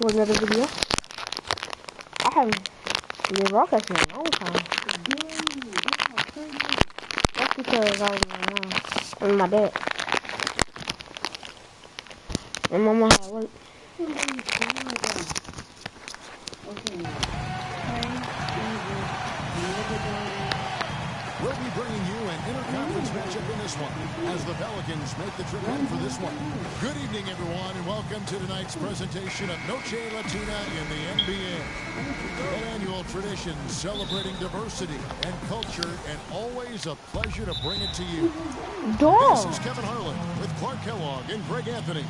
to another video. I haven't been broadcasting in a long time. That's because I was with my dad. And Mama had work. We'll be bringing you an interconference matchup in this one as the Pelicans make the trip in for this one. Good evening, everyone, and welcome to tonight's presentation of Noche Latina in the NBA. An annual tradition celebrating diversity and culture, and always a pleasure to bring it to you. This is Kevin Harlan with Clark Kellogg and Greg Anthony.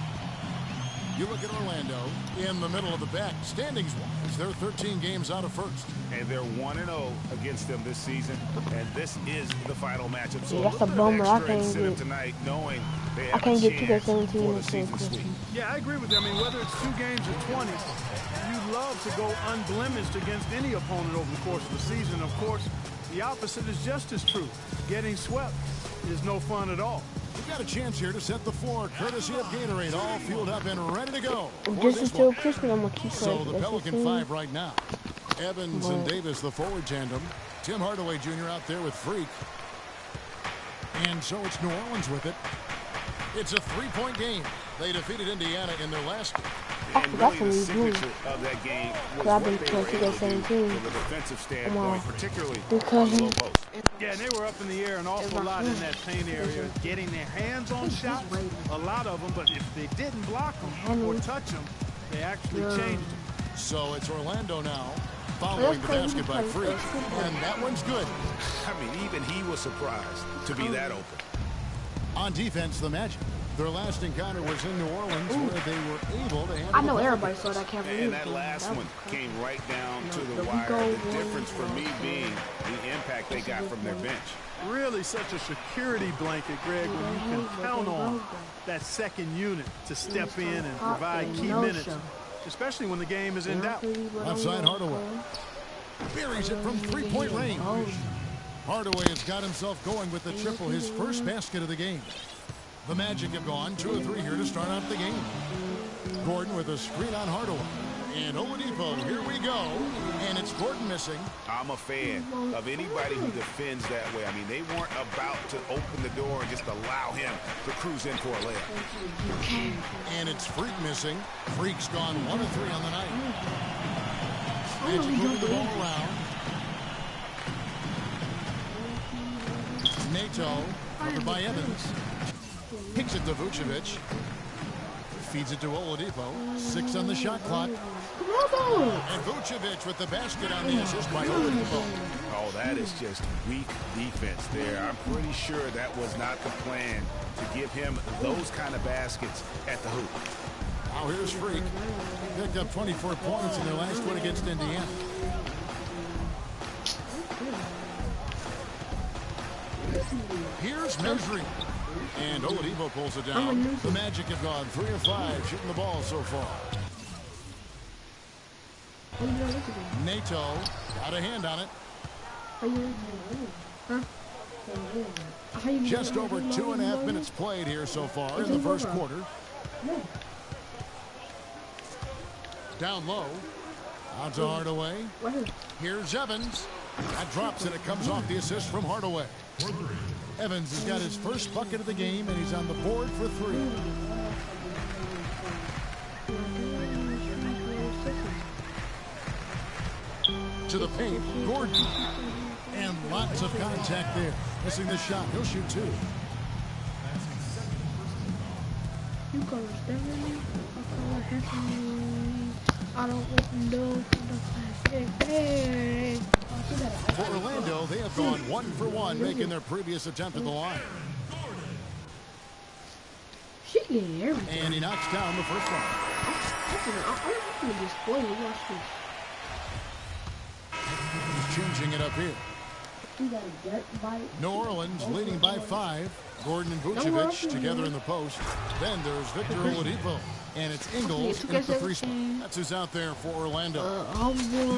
You look at Orlando in the middle of the pack, standings-wise, they're 13 games out of first. And they're 1-0 against them this season, and this is the final matchup. So that's a bummer. I can't get tonight, knowing they I can't get 2K17 for the season sweep. Yeah, I agree with you. I mean, whether it's 2 games or 20, you love to go unblemished against any opponent over the course of the season. Of course, the opposite is just as true. Getting swept is no fun at all. We've got a chance here to set the floor, courtesy of Gatorade, all fueled up and ready to go. This is still Christmas. I'm gonna keep playing. So the Pelican 5 right now. Evans and Davis, the forward tandem. Tim Hardaway Jr. out there with Freak. And so it's New Orleans with it. It's a 3-point game. They defeated Indiana in their last game. And really the signature of that game was what they were able to do from a defensive standpoint, particularly on the low post. Yeah, and they were up in the air an awful lot in that paint area, getting their hands on shots, a lot of them, but if they didn't block them or touch them, they actually changed them. So it's Orlando now, following the basket by Freak, and that one's good. I mean, even he was surprised to be that open. On defense, the Magic. Their last encounter was in New Orleans, where they were able to handle I know everybody saw that Kevin. And that last one came right down to the wire. The difference for me being the impact they got from their bench. Really such a security blanket, Greg, when you can count on that second unit to step in and provide key minutes, especially when the game is in doubt. Left side Hardaway. Buries it from 3-point range. Hardaway has got himself going with the triple, his first basket of the game. The Magic have gone 2 of 3 here to start out the game. Gordon with a screen on Hardaway. And Oladipo, here we go. And it's Gordon missing. I'm a fan of anybody who defends that way. I mean, they weren't about to open the door and just allow him to cruise in for a layup. And it's Freak missing. Freak's gone 1 of 3 on the night. Magic moving the ball around. Nato, covered by Evans. Kicks it to Vucevic. Feeds it to Oladipo. 6 on the shot clock. And Vucevic with the basket on the assist by Oladipo. Oh, that is just weak defense there. I'm pretty sure that was not the plan to give him those kind of baskets at the hoop. Now here's Freak. Picked up 24 points in their last one against Indiana. Here's Mesri. And Oladipo pulls it down. The Magic have gone 3 of 5 shooting the ball so far. Nato got a hand on it. Just over 2.5 minutes played here so far in the first quarter. Down low. Out to Hardaway. Here's Evans. That drops and it comes off the assist from Hardaway. Evans has got his first bucket of the game, and he's on the board for 3. To the paint, Gordon. And lots of contact there. Missing the shot. He'll shoot 2. I don't want no. For Orlando, they have gone 1 for 1, making their previous attempt at the line. And he knocks down the first one. He's changing it up here. New Orleans leading by 5. Gordon and Vucevic together in the post. Then there's Victor Oladipo. And it's Ingles at the 3 spot. That's who's out there for Orlando.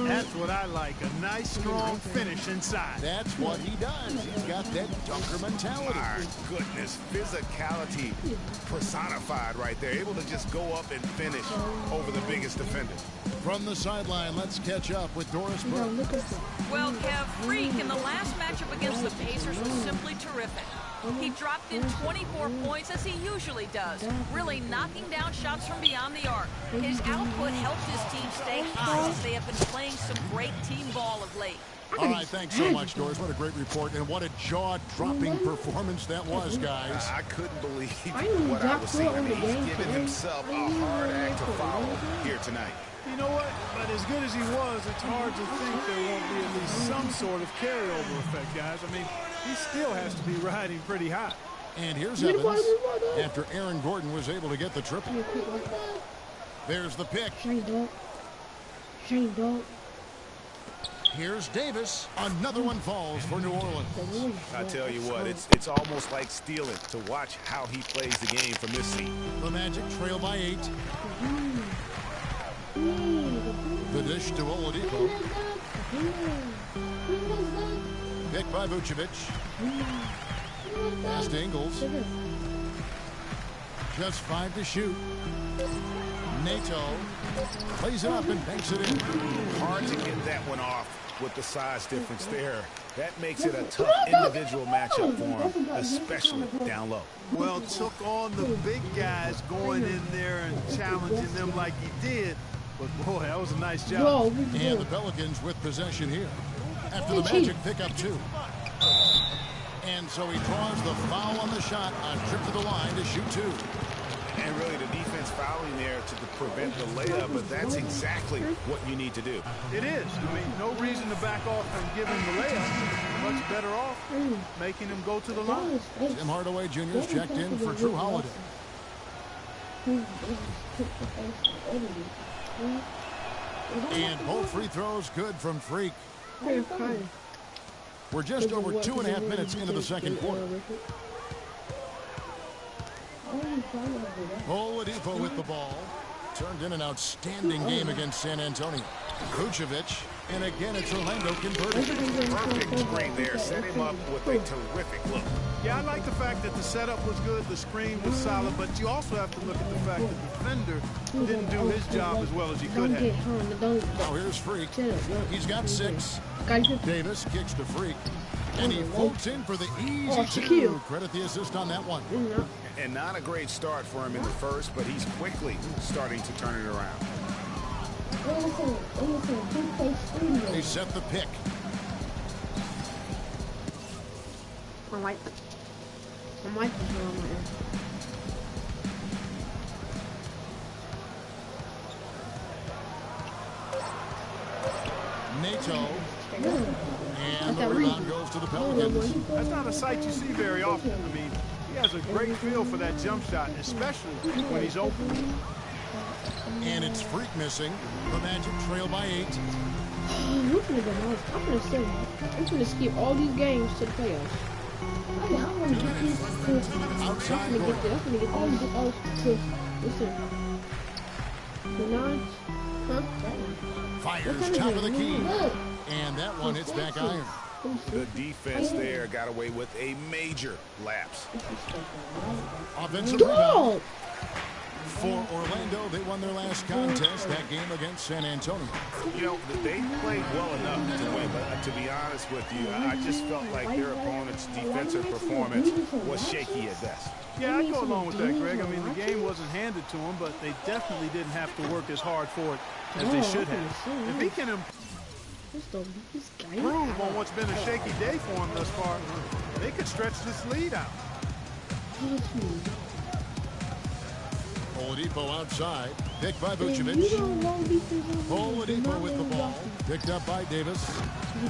That's what I like, a nice, strong finish inside. That's what he does. He's got that dunker mentality. My goodness, physicality personified right there. Able to just go up and finish over the biggest defender. From the sideline, let's catch up with Doris Burke. Well, Kev, Freak in the last matchup against the Pacers was simply terrific. He dropped in 24 points as he usually does, really knocking down shots from beyond the arc. His output helped his team stay high as they have been playing some great team ball of late. All right, thanks so much, Doris. What a great report, and what a jaw-dropping performance that was, guys. I couldn't believe what I was seeing. I mean, he's given himself a hard act to follow here tonight. You know what? But as good as he was, it's hard to think there won't be at least some sort of carryover effect, guys. I mean, he still has to be riding pretty high. And here's evidence after Aaron Gordon was able to get the triple. There's the pick. Here's Davis. Another one falls for New Orleans. I tell you what, it's almost like stealing to watch how he plays the game from this seat. The Magic trail by 8. The dish to Oladipo. Pick by Vucevic. Pass to Ingles. Just 5 to shoot. Nato plays it up and banks it in. Hard to get that one off with the size difference there. That makes it a tough individual matchup for him, especially down low. Well, took on the big guys going in there and challenging them like he did. But, boy, that was a nice job. And the Pelicans with possession here. After the Magic pick up 2. And so he draws the foul on the shot, a trip to the line to shoot 2. And really the defense fouling there to prevent the layup, but that's exactly what you need to do. It is. I mean, no reason to back off from giving the layup. Much better off making him go to the line. Tim Hardaway Jr. is checked in for Drew Holiday. And both free throws good from Freak. We're just over 2.5 minutes into the second quarter. Oladipo with the ball. Turned in an outstanding game against San Antonio. Vucevic, and again it's Orlando converted. Perfect screen there. Set him up with a terrific look. Yeah, I like the fact that the setup was good, the screen was solid, but you also have to look at the fact that the defender didn't do his job as well as he could have. Now here's Freak. He's got 6. Davis kicks to Freak. And he floats in for the easy 2. Credit the assist on that one. And not a great start for him in the first, but he's quickly starting to turn it around. They set the pick. Nato. And the rebound goes to the Pelicans. That's not a sight you see very often. I mean, he has a great feel for that jump shot, especially when he's open. And it's Freak missing. The Magic trail by 8. I'm gonna skip all these games to the playoffs. I want to get these Outside I'm gonna get all to listen. The nines, huh? Fires top of the key. And that one hits back iron. The defense there got away with a major lapse. Offensive rebound. For Orlando, they won their last contest, that game against San Antonio. You know, they played well enough to win, but to be honest with you, I just felt like their opponent's defensive performance was shaky at best. Yeah, I go along with that, Greg. I mean, the game wasn't handed to them, but they definitely didn't have to work as hard for it as they should have. If he can improve on what's been a shaky day for him thus far, they could stretch this lead out. Oladipo outside, picked by Vucevic. Oladipo with the ball, picked up by Davis.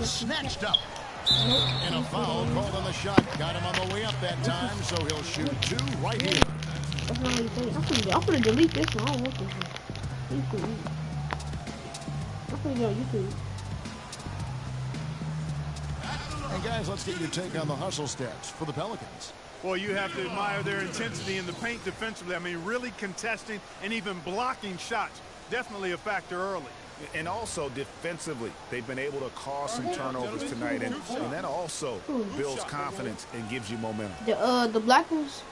Snatched up. And a foul called on the shot. Got him on the way up that time, so he'll shoot 2 right here. I'm gonna delete this one. I don't want this one. I'm gonna go on YouTube. And guys, let's get your take on the hustle stats for the Pelicans. Well, you have to admire their intensity in the paint defensively. I mean, really contesting and even blocking shots. Definitely a factor early. And also defensively, they've been able to cause some turnovers tonight, and that also builds confidence and gives you momentum. The black ones.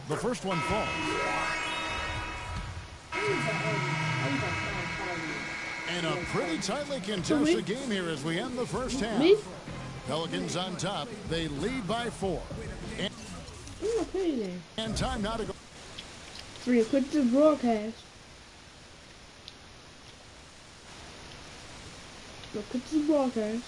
The first one falls. And a pretty tightly contested game here as we end the first half. Pelicans on top. They lead by 4. And time now to go. 3, quit the broadcast. Go quit the broadcast.